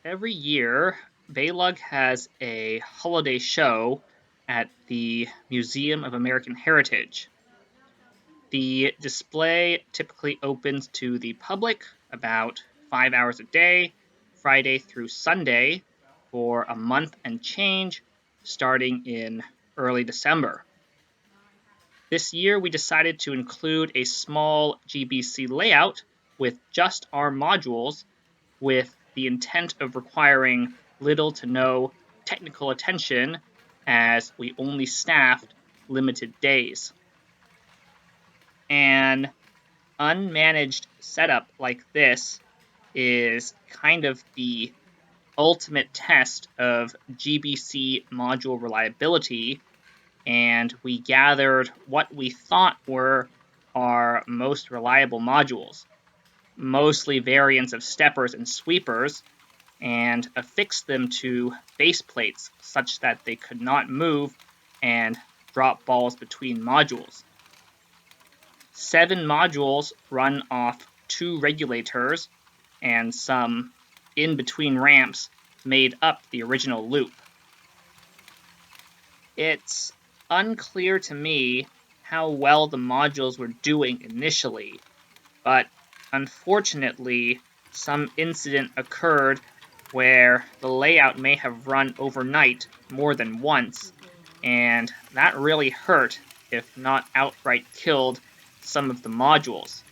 Every year, BayLUG has a holiday show at the Museum of American Heritage. The display typically opens to the public about 5 hours a day, Friday through Sunday, for a month and change, starting in early December. This year, we decided to include a small GBC layout with just our modules, with the intent of requiring little to no technical attention, as we only staffed limited days. An unmanaged setup like this is kind of the ultimate test of GBC module reliability, and we gathered what we thought were our most reliable modules, mostly variants of steppers and sweepers, and affixed them to base plates such that they could not move and drop balls between modules. 7 modules run off 2 regulators, and some in-between ramps made up the original loop. It's unclear to me how well the modules were doing initially, but unfortunately, some incident occurred where the layout may have run overnight more than once, and that really hurt, if not outright killed, some of the modules.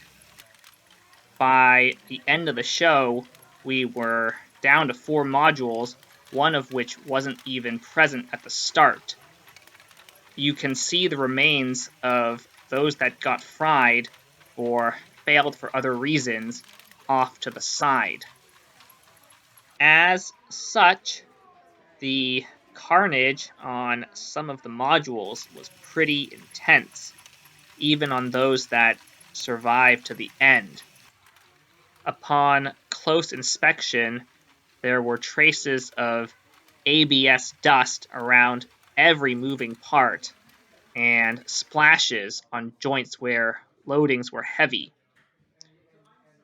By the end of the show, we were down to 4 modules, one of which wasn't even present at the start. You can see the remains of those that got fried or failed for other reasons off to the side. As such, the carnage on some of the modules was pretty intense, even on those that survived to the end. Upon close inspection, there were traces of ABS dust around every moving part, and splashes on joints where loadings were heavy.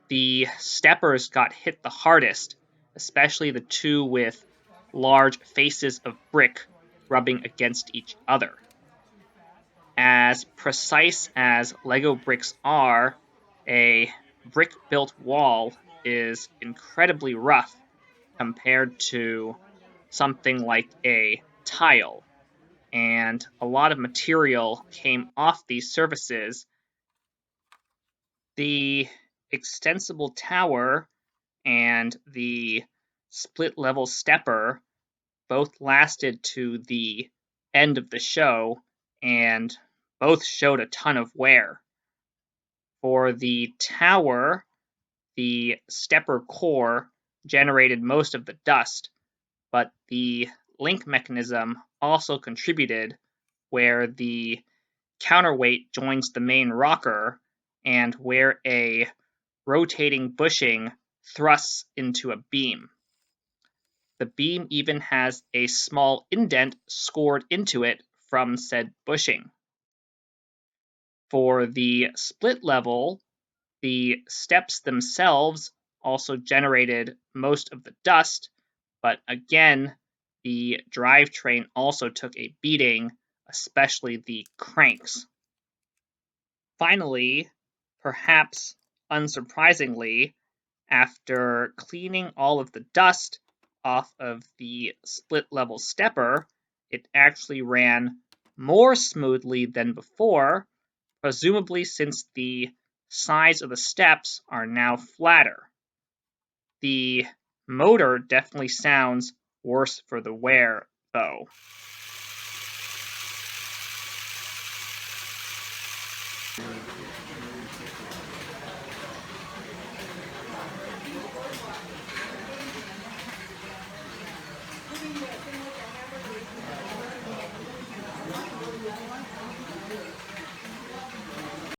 The steppers got hit the hardest, especially the 2 with large faces of brick rubbing against each other. As precise as Lego bricks are, a brick-built wall is incredibly rough compared to something like a tile, and a lot of material came off these surfaces. The extensible tower and the split-level stepper both lasted to the end of the show, and both showed a ton of wear. For the tower, the stepper core generated most of the dust, but the link mechanism also contributed, where the counterweight joins the main rocker and where a rotating bushing thrusts into a beam. The beam even has a small indent scored into it from said bushing. For the split level, the steps themselves also generated most of the dust, but again, the drivetrain also took a beating, especially the cranks. Finally, perhaps unsurprisingly, after cleaning all of the dust off of the split-level stepper, it actually ran more smoothly than before, presumably since the sides of the steps are now flatter. The motor definitely sounds worse for the wear, though.